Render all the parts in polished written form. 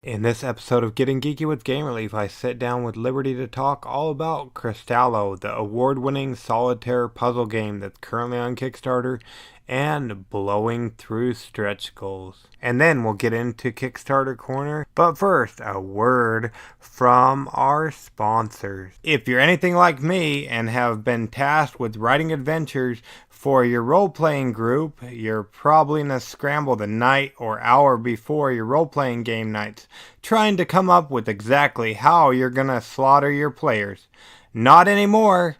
In this episode of Getting Geeky with Game Relief, I sit down with Liberty to talk all about CRYSTALLO, the award-winning solitaire puzzle game that's currently on Kickstarter, and blowing through stretch goals. And then we'll get into Kickstarter Corner. But first, a word from our sponsors. If you're anything like me and have been tasked with writing adventures for your role-playing group, you're probably in a scramble the night or hour before your role-playing game nights, trying to come up with exactly how you're gonna slaughter your players. Not anymore!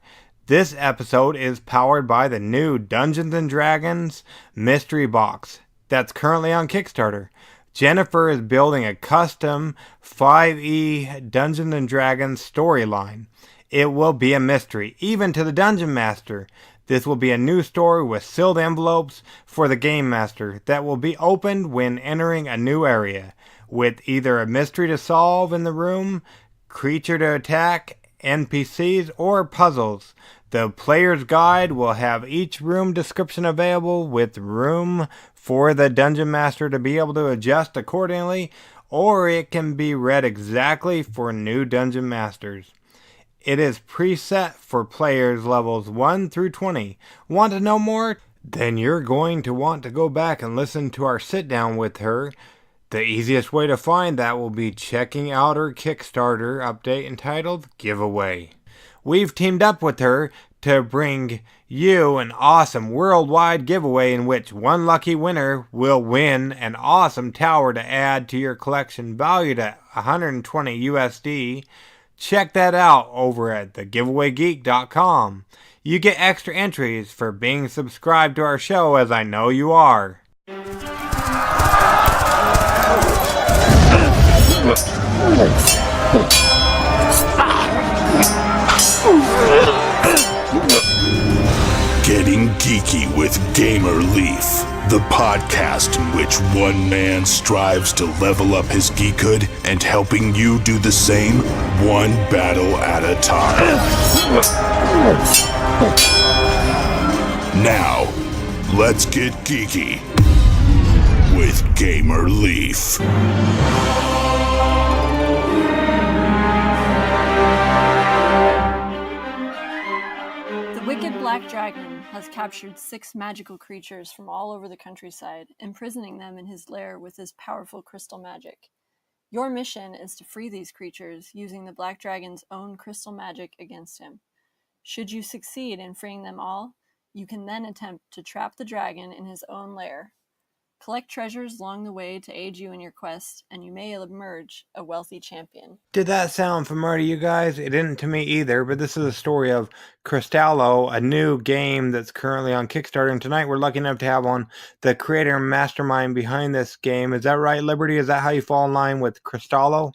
This episode is powered by the new Dungeons & Dragons Mystery Box that's currently on Kickstarter. Jennifer is building a custom 5e Dungeons & Dragons storyline. It will be a mystery, even to the Dungeon Master. This will be a new story with sealed envelopes for the Game Master that will be opened when entering a new area, with either a mystery to solve in the room, creature to attack, NPCs, or puzzles. The player's guide will have each room description available with room for the Dungeon Master to be able to adjust accordingly, or it can be read exactly for new Dungeon Masters. It is preset for players levels 1 through 20. Want to know more? Then you're going to want to go back and listen to our sit down with her. The easiest way to find that will be checking out her Kickstarter update entitled Giveaway. We've teamed up with her to bring you an awesome worldwide giveaway in which one lucky winner will win an awesome tower to add to your collection valued at 120 USD. Check that out over at thegiveawaygeek.com. You get extra entries for being subscribed to our show, as I know you are. Getting Geeky with Gamer Leaf, the podcast in which one man strives to level up his geekhood and helping you do the same, one battle at a time. Now, let's get geeky with Gamer Leaf. Wicked Black Dragon has captured 6 magical creatures from all over the countryside, imprisoning them in his lair with his powerful crystal magic. Your mission is to free these creatures using the Black Dragon's own crystal magic against him. Should you succeed in freeing them all, you can then attempt to trap the dragon in his own lair. Collect treasures along the way to aid you in your quest, and you may emerge a wealthy champion. Did that sound familiar to you guys? It didn't to me either, but this is a story of CRYSTALLO, a new game that's currently on Kickstarter, and tonight we're lucky enough to have on the creator and mastermind behind this game. Is that right, Liberty? Is that how you fall in line with CRYSTALLO?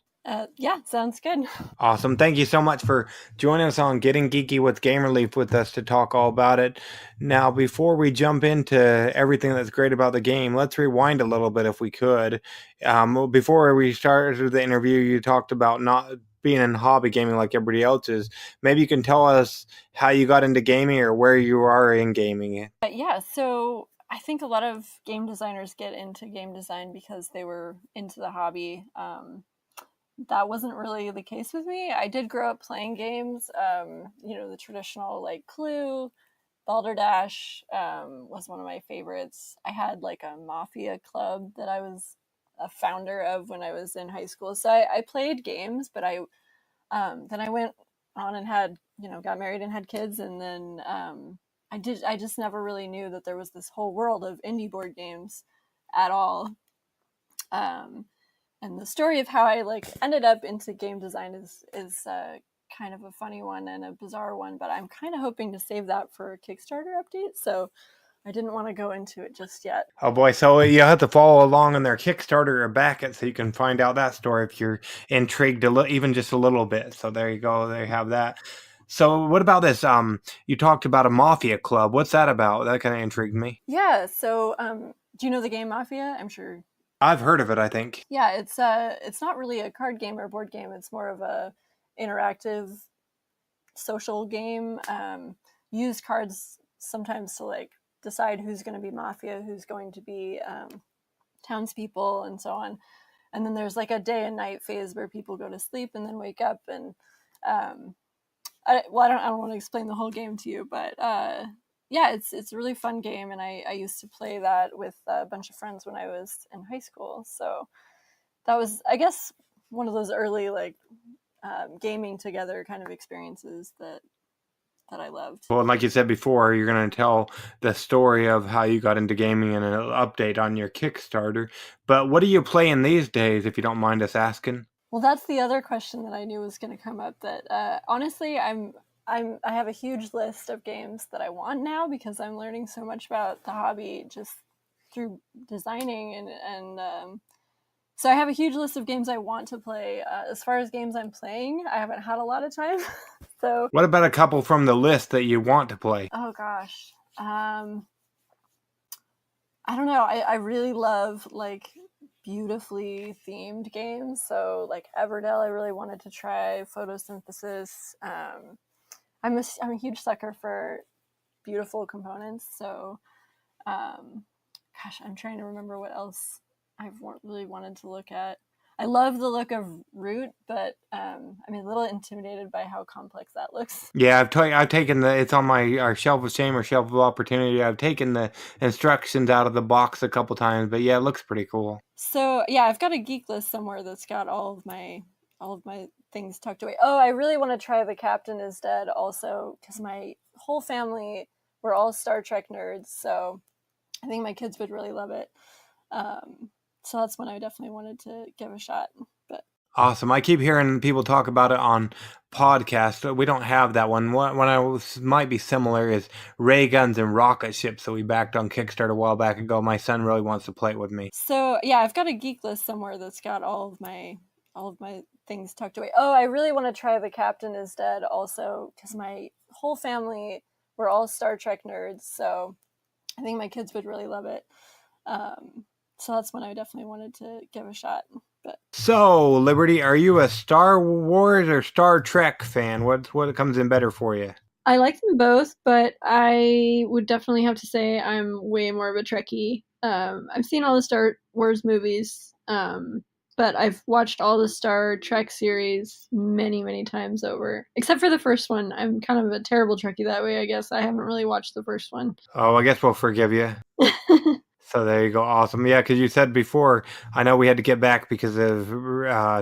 Yeah, sounds good. Awesome. Thank you so much for joining us on Getting Geeky with Game Relief with us to talk all about it. Now, before we jump into everything that's great about the game, let's rewind a little bit if we could. Before we started the interview, you talked about not being in hobby gaming like everybody else is. Maybe you can tell us how you got into gaming or where you are in gaming. Yeah, so I think a lot of game designers get into game design because they were into the hobby. That wasn't really the case with me. I did grow up playing games, the traditional like Clue, Balderdash was one of my favorites. I had like a mafia club that I was a founder of when I was in high school. So I played games, but then I went on and had, got married and had kids. And then I just never really knew that there was this whole world of indie board games at all. And the story of how I ended up into game design is kind of a funny one and a bizarre one, but I'm kind of hoping to save that for a Kickstarter update. So I didn't want to go into it just yet. Oh boy, so you have to follow along on their Kickstarter or back it so you can find out that story if you're intrigued even just a little bit. So there you go, there you have that. So what about this? You talked about a mafia club. What's that about? That kind of intrigued me. Yeah, so do you know the game Mafia? I'm sure I've heard of it, I think. Yeah, it's not really a card game or board game. It's more of a interactive social game. Use cards sometimes to decide who's going to be mafia, who's going to be townspeople, and so on. And then there's like a day and night phase where people go to sleep and then wake up. And I don't want to explain the whole game to you, but yeah, it's a really fun game, and I used to play that with a bunch of friends when I was in high school. So that was, I guess, one of those early like gaming together kind of experiences that I loved. Well, and like you said before, you're going to tell the story of how you got into gaming and an update on your Kickstarter. But what are you playing these days, if you don't mind us asking? Well, that's the other question that I knew was going to come up. That honestly, I have a huge list of games that I want now because I'm learning so much about the hobby just through designing and so I have a huge list of games I want to play. As far as games I'm playing, I haven't had a lot of time. So What about a couple from the list that you want to play? oh gosh, I don't know. I really love like beautifully themed games. So like Everdell, I really wanted to try photosynthesis. I'm a huge sucker for beautiful components. So, gosh, I'm trying to remember what else I've really wanted to look at. I love the look of Root, but I'm a little intimidated by how complex that looks. Yeah, I've taken it's on my our shelf of shame or shelf of opportunity. I've taken the instructions out of the box a couple times, but yeah, it looks pretty cool. So yeah, I've got a geek list somewhere that's got all of my things tucked away. Oh, I really want to try The Captain Is Dead also because my whole family we're all Star Trek nerds, so I think my kids would really love it. So that's one I definitely wanted to give a shot. But Awesome. I keep hearing people talk about it on podcasts. We don't have that one. One I was, might be similar is ray guns and rocket ships that we backed on Kickstarter a while back ago. My son really wants to play it with me. so yeah, I've got a geek list somewhere that's got all of my things tucked away. Oh, I really want to try The Captain Is Dead also because my whole family we're all Star Trek nerds, so I think my kids would really love it. So that's one I definitely wanted to give a shot. But So, Liberty, are you a Star Wars or Star Trek fan? What comes in better for you? I like them both, but I would definitely have to say I'm way more of a Trekkie. I've seen all the Star Wars movies, but I've watched all the Star Trek series many, many times over. Except for the first one. I'm kind of a terrible Trekkie that way, I guess. I haven't really watched the first one. Oh, I guess we'll forgive you. So there you go. Awesome. Yeah, because you said before, I know we had to get back because of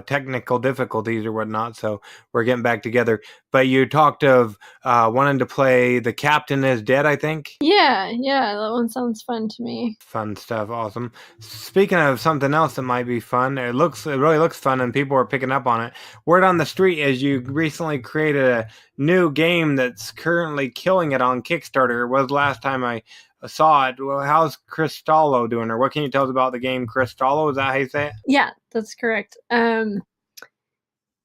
technical difficulties or whatnot. So we're getting back together. But you talked of wanting to play The Captain Is Dead, I think. Yeah, that one sounds fun to me. Fun stuff. Awesome. Speaking of something else that might be fun, it really looks fun and people are picking up on it. Word on the street is you recently created a new game that's currently killing it on Kickstarter. It was last time I saw it. Well, how's CRYSTALLO doing, or what can you tell us about the game CRYSTALLO? Is that how you say it? Yeah, that's correct.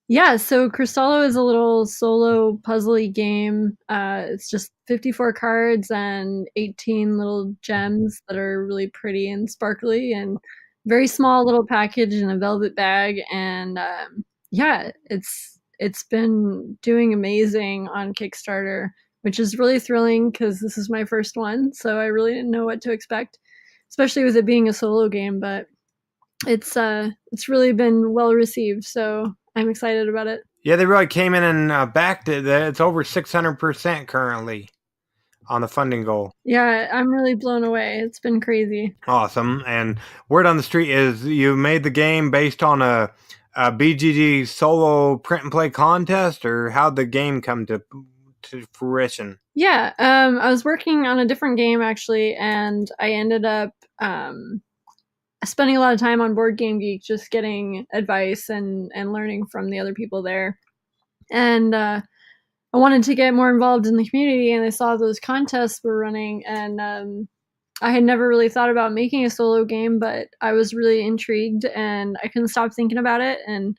Yeah, so CRYSTALLO is a little solo puzzly game. It's just 54 cards and 18 little gems that are really pretty and sparkly and very small little package in a velvet bag. And yeah, it's been doing amazing on Kickstarter, which is really thrilling because this is my first one, so I really didn't know what to expect, especially with it being a solo game. But it's really been well received, so I'm excited about it. Yeah, they really came in and backed it. It's over 600% currently on the funding goal. Yeah, I'm really blown away. It's been crazy. Awesome. And word on the street is you made the game based on a BGG solo print and play contest, or how'd the game come to fruition? Yeah, I was working on a different game actually, and I ended up spending a lot of time on Board Game Geek, just getting advice and learning from the other people there. And I wanted to get more involved in the community, and I saw those contests were running, and I had never really thought about making a solo game, but I was really intrigued, and I couldn't stop thinking about it, and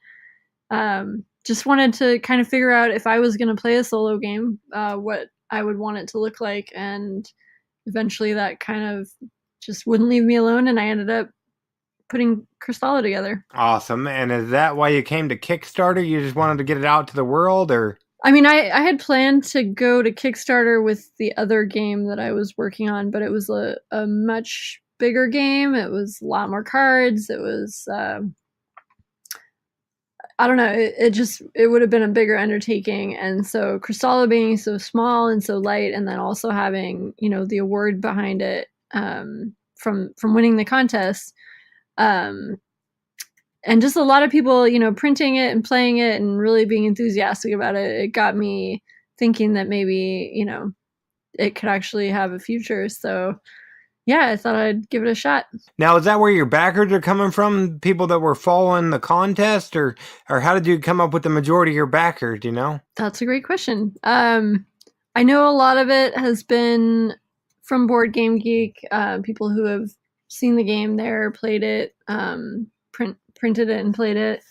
just wanted to kind of figure out if I was going to play a solo game, what I would want it to look like, and eventually that kind of just wouldn't leave me alone, and I ended up putting CRYSTALLO together. Awesome. And is that why you came to Kickstarter? You just wanted to get it out to the world, or? I mean, I had planned to go to Kickstarter with the other game that I was working on, but it was a much bigger game. It was a lot more cards. It was I don't know, it would have been a bigger undertaking. And so Crystallo being so small and so light, and then also having, the award behind it, from winning the contest, and just a lot of people, printing it and playing it and really being enthusiastic about it, it got me thinking that maybe, it could actually have a future. So yeah, I thought I'd give it a shot. Now, is that where your backers are coming from? People that were following the contest, or how did you come up with the majority of your backers? Do you know? That's a great question. I know a lot of it has been from Board Game Geek, people who have seen the game there, played it, printed it and played it.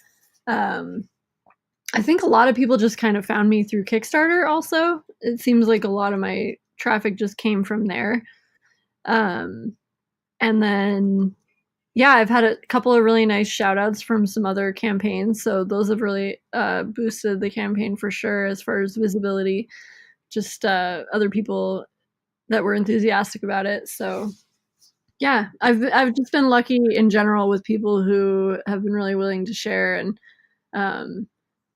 I think a lot of people just kind of found me through Kickstarter also. It seems like a lot of my traffic just came from there. And then, yeah, I've had a couple of really nice shout outs from some other campaigns. So those have really boosted the campaign for sure as far as visibility. Just other people that were enthusiastic about it. So yeah, I've just been lucky in general with people who have been really willing to share, and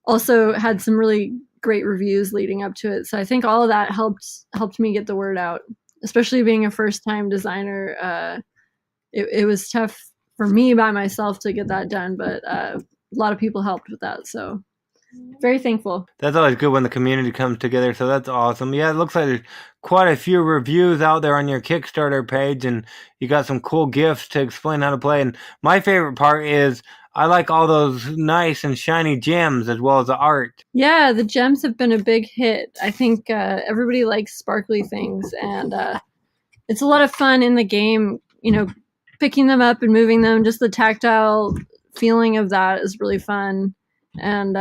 also had some really great reviews leading up to it. So I think all of that helped me get the word out, especially being a first time designer. It was tough for me by myself to get that done, but a lot of people helped with that. So very thankful. That's always good when the community comes together. So that's awesome. Yeah, it looks like there's quite a few reviews out there on your Kickstarter page, and you got some cool gifts to explain how to play. And my favorite part is I like all those nice and shiny gems as well as the art. Yeah, the gems have been a big hit. I think everybody likes sparkly things, and it's a lot of fun in the game, picking them up and moving them. Just the tactile feeling of that is really fun. And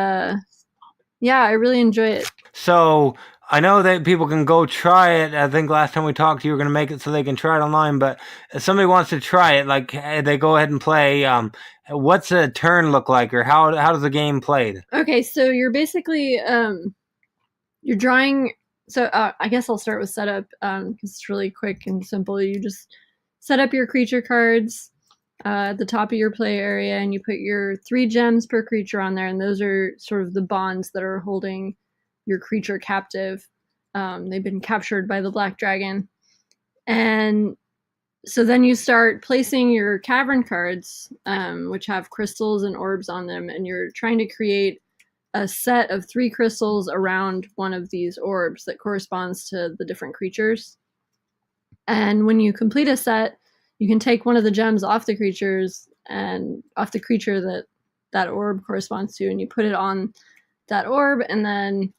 yeah, I really enjoy it. So I know that people can go try it. I think last time we talked, you were going to make it so they can try it online. But if somebody wants to try it, like they go ahead and play, what's a turn look like, or how does the game played? Okay, so you're basically you're drawing. So I guess I'll start with setup because it's really quick and simple. You just set up your creature cards at the top of your play area, and you put your 3 gems per creature on there, and those are sort of the bonds that are holding your creature captive. They've been captured by the black dragon. And so then you start placing your cavern cards, which have crystals and orbs on them, and you're trying to create a set of 3 crystals around one of these orbs that corresponds to the different creatures. And when you complete a set, you can take one of the gems off the creatures and off the creature that orb corresponds to, and you put it on that orb. And then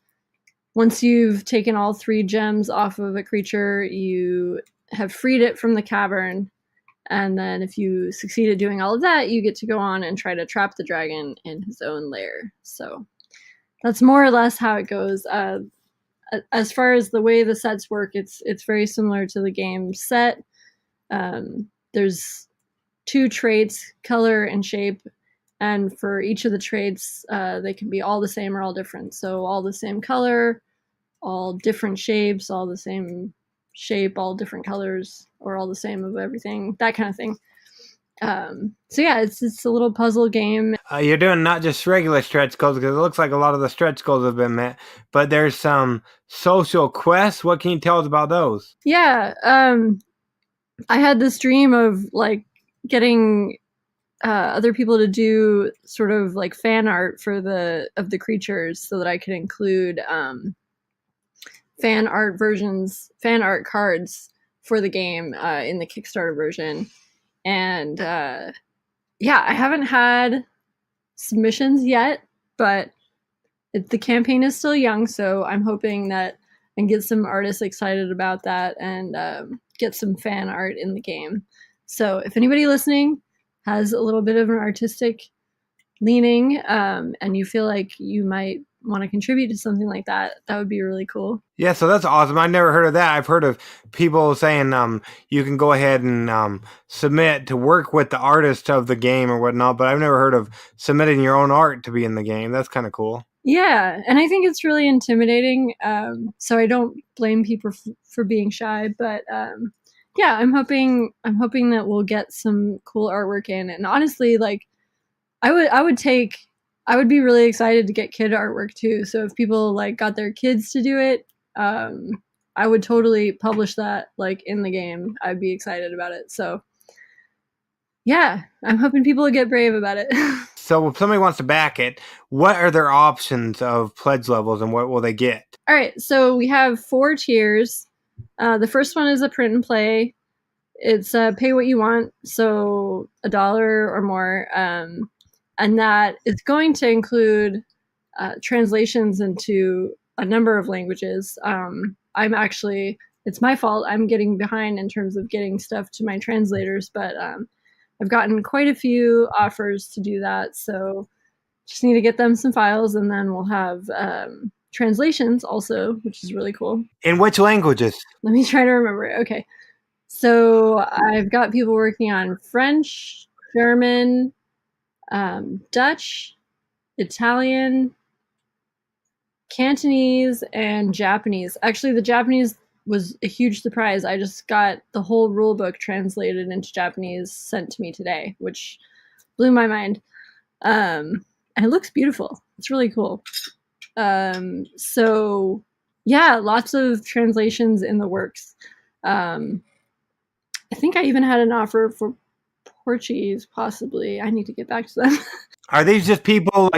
once you've taken all 3 gems off of a creature, you have freed it from the cavern. And then if you succeed at doing all of that, you get to go on and try to trap the dragon in his own lair. So that's more or less how it goes. As far as the way the sets work, it's very similar to the game set. There's 2 traits, color and shape, and for each of the traits, they can be all the same or all different. So all the same color, all different shapes, all the same shape, all different colors, or all the same of everything, that kind of thing. So yeah, it's a little puzzle game. You're doing not just regular stretch goals, because it looks like a lot of the stretch goals have been met, but there's some social quests. What can you tell us about those? Yeah, I had this dream of like getting other people to do sort of like fan art of the creatures, so that I could include fan art cards for the game in the Kickstarter version. And yeah, I haven't had submissions yet, but the campaign is still young, so I'm hoping that I can get some artists excited about that and get some fan art in the game. So if anybody listening has a little bit of an artistic leaning, and you feel like you might want to contribute to something like that, that would be really cool. Yeah, so that's awesome. I've never heard of that. I've heard of people saying you can go ahead and submit to work with the artist of the game or whatnot, but I've never heard of submitting your own art to be in the game. That's kind of cool. Yeah, and I think it's really intimidating, so I don't blame people for being shy, but yeah, I'm hoping that we'll get some cool artwork in. And honestly, like I would take I would be really excited to get kid artwork too. So if people like got their kids to do it, I would totally publish that like in the game. I'd be excited about it. So yeah, I'm hoping people will get brave about it. So if somebody wants to back it, what are their options of pledge levels and what will they get? All right, so we have 4 tiers. The first one is a print and play. It's pay what you want, so $1 or more, and that is going to include translations into a number of languages. It's my fault. I'm getting behind in terms of getting stuff to my translators, but I've gotten quite a few offers to do that, so just need to get them some files, and then we'll have translations also, which is really cool. In which languages? Let me try to remember. Okay. So I've got people working on French, German, Dutch, Italian, Cantonese, and Japanese. Actually, the Japanese was a huge surprise. I just got the whole rule book translated into Japanese sent to me today, which blew my mind. And it looks beautiful. It's really cool. So yeah, lots of translations in the works. I think I even had an offer for Portuguese, possibly. I need to get back to them. Are these just people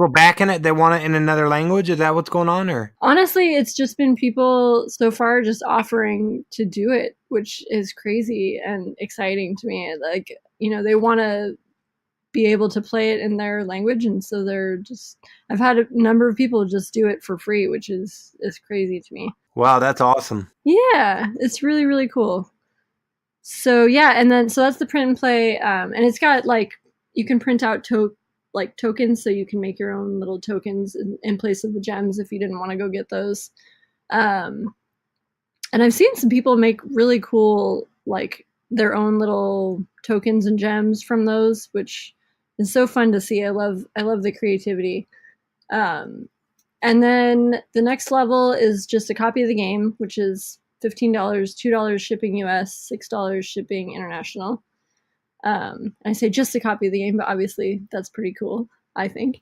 backing it that want it in another language? Is that what's going on? Or honestly, it's just been people so far just offering to do it, which is crazy and exciting to me. Like, they want to be able to play it in their language, and so I've had a number of people just do it for free, which is crazy to me. Wow, that's awesome. Yeah, it's really, really cool. So yeah, and then so that's the print and play, and it's got like you can print out tokens, so you can make your own little tokens in place of the gems if you didn't want to go get those. And I've seen some people make really cool like their own little tokens and gems from those, which is so fun to see. I love the creativity. And then the next level is just a copy of the game, which is $15, $2 shipping US, $6 shipping international. I say just a copy of the game, but obviously that's pretty cool, I think.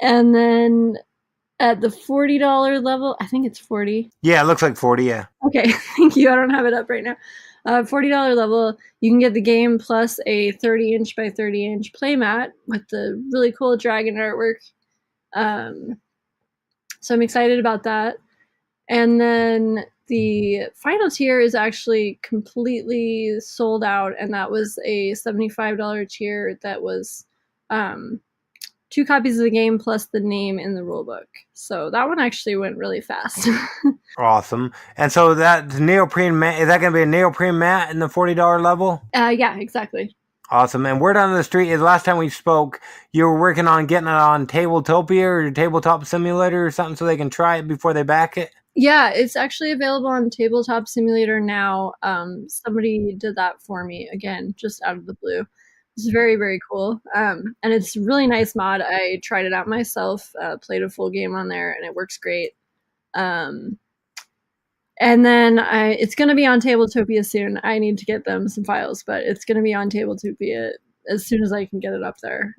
And then at the $40 level, I think it's 40. Yeah, it looks like 40, yeah. Okay, thank you. I don't have it up right now. $40 level, you can get the game plus a 30-inch by 30-inch playmat with the really cool dragon artwork. So I'm excited about that. And then the final tier is actually completely sold out, and that was a $75 tier that was 2 copies of the game plus the name in the rulebook. So that one actually went really fast. Awesome. And so that neoprene mat, is that going to be a neoprene mat in the $40 level? Yeah, exactly. Awesome. And word on the street is last time we spoke, you were working on getting it on Tabletopia or Tabletop Simulator or something so they can try it before they back it? Yeah, it's actually available on Tabletop Simulator now. Somebody did that for me, again, just out of the blue. It's very, very cool. And it's a really nice mod. I tried it out myself, played a full game on there, and it works great. And then it's going to be on Tabletopia soon. I need to get them some files, but it's going to be on Tabletopia as soon as I can get it up there.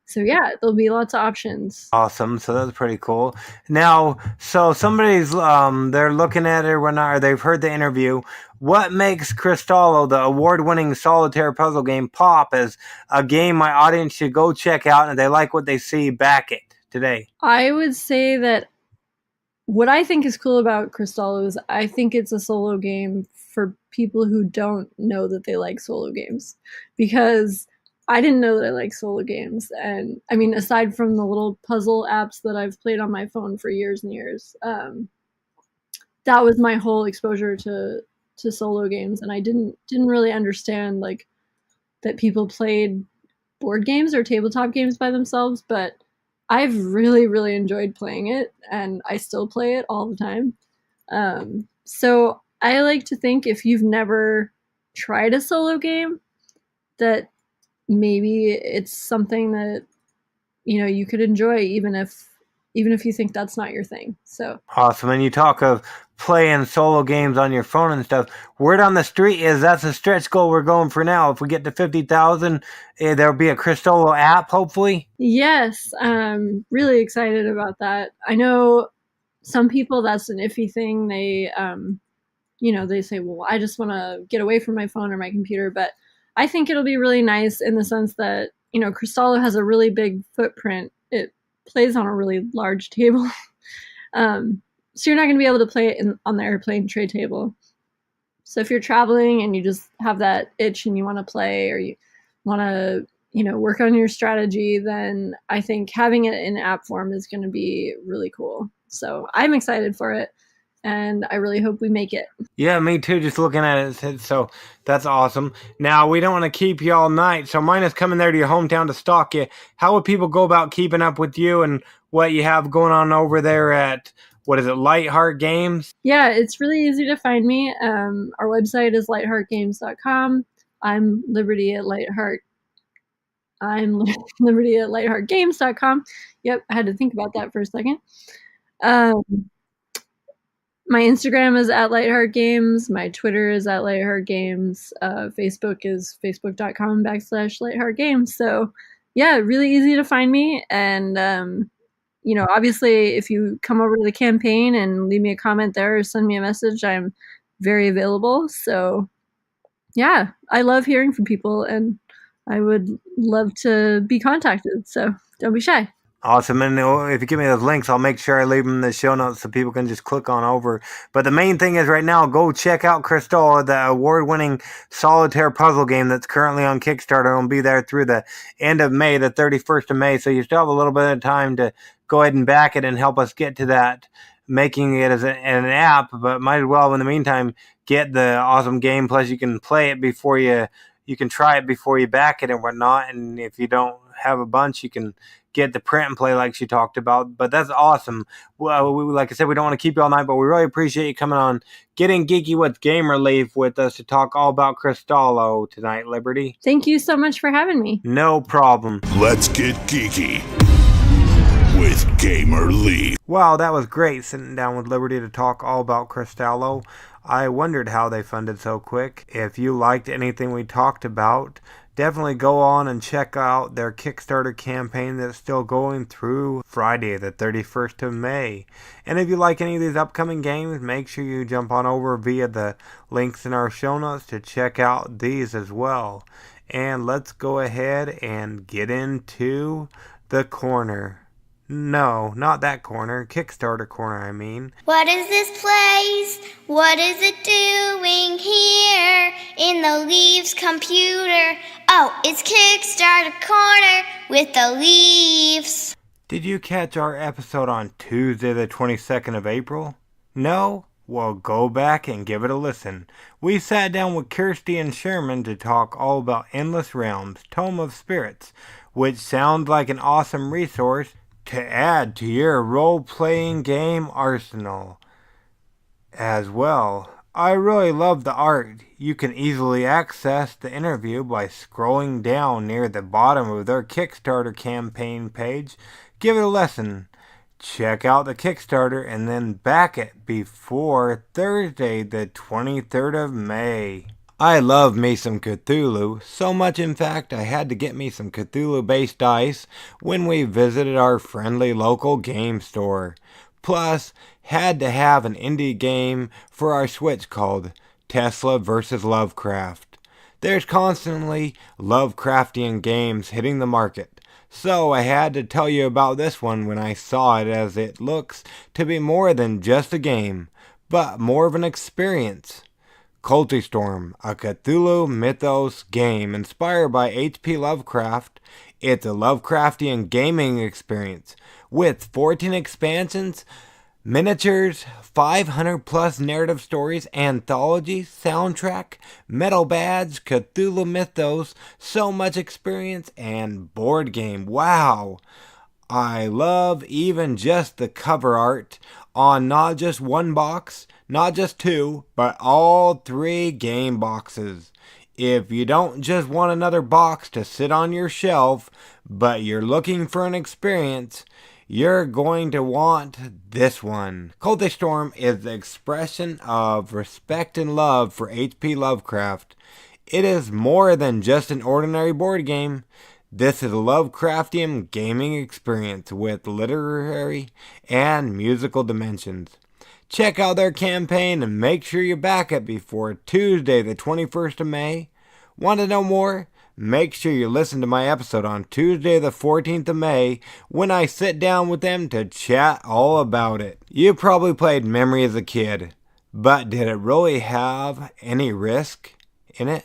So yeah, there'll be lots of options. Awesome. So that's pretty cool. Now, so somebody's they're looking at it or whatnot, or they've heard the interview. What makes CRYSTALLO, the award-winning solitaire puzzle game, pop as a game my audience should go check out, and if they like what they see, back it today? I would say that what I think is cool about CRYSTALLO is I think it's a solo game for people who don't know that they like solo games, because I didn't know that I like solo games. And I mean, aside from the little puzzle apps that I've played on my phone for years and years, that was my whole exposure to solo games. And I didn't really understand like that people played board games or tabletop games by themselves, but I've really, really enjoyed playing it, and I still play it all the time. So I like to think if you've never tried a solo game, that maybe it's something that you could enjoy, even if even if you think that's not your thing. So Awesome. And you talk of playing solo games on your phone and stuff. Word on the street is that's a stretch goal we're going for now. If we get to 50,000, there'll be a Crystallo app, hopefully. yes, I'm really excited about that. I know some people that's an iffy thing. They they say, well, I just want to get away from my phone or my computer. But I think it'll be really nice in the sense that, Crystallo has a really big footprint. It plays on a really large table. So you're not going to be able to play it on the airplane tray table. So if you're traveling and you just have that itch and you want to play, or you want to, work on your strategy, then I think having it in app form is going to be really cool. So I'm excited for it, and I really hope we make it. Yeah, me too, just looking at it. So that's awesome. Now, we don't want to keep you all night, so mine is coming there to your hometown to stalk you. How would people go about keeping up with you and what you have going on over there at, what is it, Lightheart Games? Yeah, it's really easy to find me. Our website is lightheartgames.com. I'm Liberty at Lightheart. I'm Liberty at lightheartgames.com. Yep, I had to think about that for a second. My Instagram is at Lightheart Games. My Twitter is at Lightheart Games. Facebook is facebook.com/Lightheart Games. So, yeah, really easy to find me. And, obviously, if you come over to the campaign and leave me a comment there or send me a message, I'm very available. So, yeah, I love hearing from people, and I would love to be contacted. So, don't be shy. Awesome. And if you give me those links, I'll make sure I leave them in the show notes so people can just click on over. But the main thing is right now, go check out Crystallo, the award-winning solitaire puzzle game that's currently on Kickstarter. It'll be there through the end of May, the 31st of May. So you still have a little bit of time to go ahead and back it and help us get to that, making it as an app. But might as well, in the meantime, get the awesome game. Plus, you can play it before you can try it before you back it and whatnot. And if you don't have a bunch, you can get the print and play like she talked about. But that's awesome. Well, like I said, we don't want to keep you all night, but we really appreciate you coming on, getting geeky with Game Relief with us to talk all about Crystallo tonight, Liberty. Thank you so much for having me. No problem. Let's get geeky with Gamer Leaf. Wow, that was great, sitting down with Liberty to talk all about Crystallo. I wondered how they funded so quick. If you liked anything we talked about, definitely go on and check out their Kickstarter campaign that's still going through Friday, the 31st of May. And if you like any of these upcoming games, make sure you jump on over via the links in our show notes to check out these as well. And let's go ahead and get into the corner. No, not that corner. Kickstarter corner, I mean. What is this place? What is it doing here in the Leaves computer? Oh, it's Kickstarter corner with the Leaves. Did you catch our episode on Tuesday the 22nd of April? No? Well, go back and give it a listen. We sat down with Kirsty and Sherman to talk all about Endless Realms, Tome of Spirits, which sounds like an awesome resource to add to your role-playing game arsenal as well. I really love the art. You can easily access the interview by scrolling down near the bottom of their Kickstarter campaign page. Give it a listen. Check out the Kickstarter and then back it before Thursday the 23rd of May. I love me some Cthulhu, so much in fact I had to get me some Cthulhu-based dice when we visited our friendly local game store. Plus, had to have an indie game for our Switch called Tesla vs. Lovecraft. There's constantly Lovecraftian games hitting the market, so I had to tell you about this one when I saw it, as it looks to be more than just a game, but more of an experience. Culty Storm, a Cthulhu Mythos game inspired by H.P. Lovecraft. It's a Lovecraftian gaming experience with 14 expansions, miniatures, 500 plus narrative stories, anthology, soundtrack, metal badge, Cthulhu Mythos, so much experience, and board game. Wow! I love even just the cover art on not just one box, not just two, but all three game boxes. If you don't just want another box to sit on your shelf, but you're looking for an experience, you're going to want this one. Cultish Storm is the expression of respect and love for H.P. Lovecraft. It is more than just an ordinary board game. This is a Lovecraftian gaming experience with literary and musical dimensions. Check out their campaign and make sure you back it before Tuesday the 21st of May. Want to know more? Make sure you listen to my episode on Tuesday the 14th of May when I sit down with them to chat all about it. You probably played Memory as a kid, but did it really have any risk in it?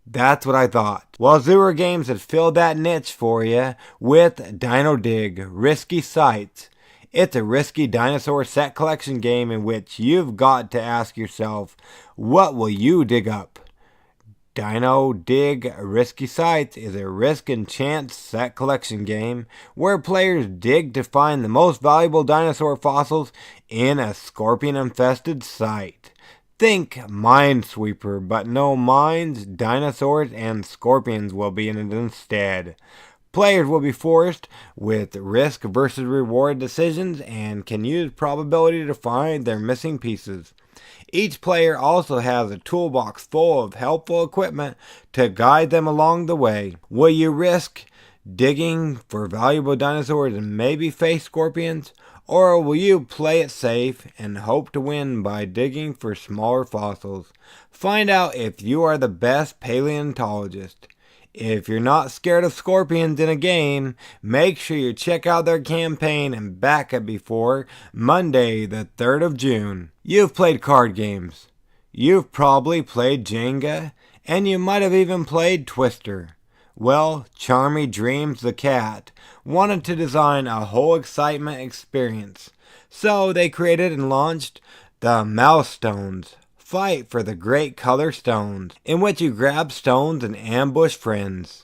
That's what I thought. Well, Zoomer Games has filled that niche for you with Dino Dig, Risky Sights. It's a risky dinosaur set collection game in which you've got to ask yourself, what will you dig up? Dino Dig Risky Sights is a risk and chance set collection game where players dig to find the most valuable dinosaur fossils in a scorpion-infested site. Think Minesweeper, but no mines, dinosaurs, and scorpions will be in it instead. Players will be forced with risk versus reward decisions and can use probability to find their missing pieces. Each player also has a toolbox full of helpful equipment to guide them along the way. Will you risk digging for valuable dinosaurs and maybe face scorpions? Or will you play it safe and hope to win by digging for smaller fossils? Find out if you are the best paleontologist. If you're not scared of scorpions in a game, make sure you check out their campaign and back it before Monday the 3rd of June. You've played card games. You've probably played Jenga, and you might have even played Twister. Well, Charmy Dreams the cat wanted to design a whole excitement experience, so they created and launched the Mouse Stones. Fight for the Great Color Stones, in which you grab stones and ambush friends.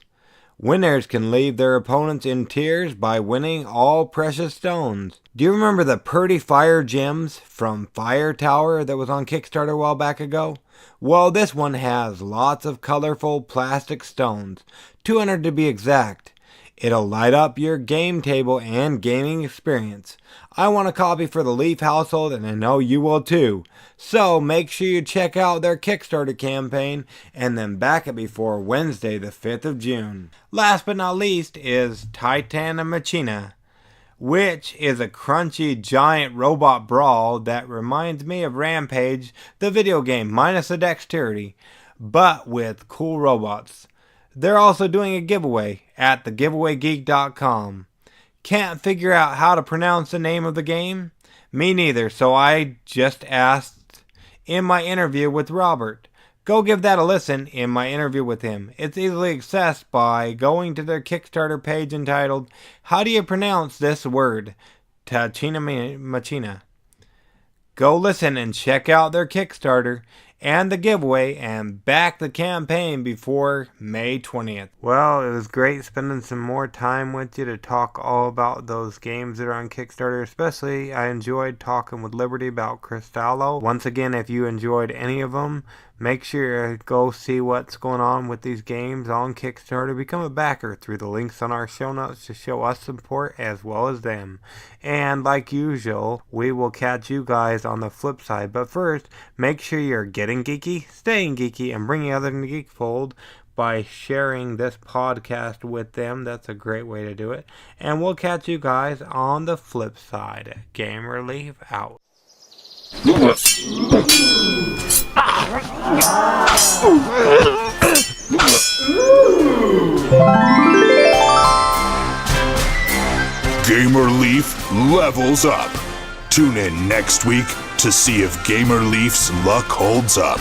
Winners can leave their opponents in tears by winning all precious stones. Do you remember the Purdy Fire Gems from Fire Tower that was on Kickstarter a while back ago? Well, this one has lots of colorful plastic stones, 200 to be exact. It'll light up your game table and gaming experience. I want a copy for the Leaf household, and I know you will too. So make sure you check out their Kickstarter campaign and then back it before Wednesday the 5th of June. Last but not least is Titan Machina, which is a crunchy giant robot brawl that reminds me of Rampage, the video game, minus the dexterity, but with cool robots. They're also doing a giveaway at thegiveawaygeek.com. Can't figure out how to pronounce the name of the game? Me neither, so I just asked in my interview with Robert. Go give that a listen in my interview with him. It's easily accessed by going to their Kickstarter page entitled, How Do You Pronounce This Word? Tachina Machina. Go listen and check out their Kickstarter and the giveaway and back the campaign before May 20th. Well, it was great spending some more time with you to talk all about those games that are on Kickstarter. Especially, I enjoyed talking with Liberty about CRYSTALLO. Once again, if you enjoyed any of them, make sure you go see what's going on with these games on Kickstarter. Become a backer through the links on our show notes to show us support as well as them. And like usual, we will catch you guys on the flip side. But first, make sure you're getting geeky, staying geeky, and bringing others in the geek fold by sharing this podcast with them. That's a great way to do it. And we'll catch you guys on the flip side. Game Relief out. Gamer Leaf levels up. Tune in next week to see if Gamer Leaf's luck holds up.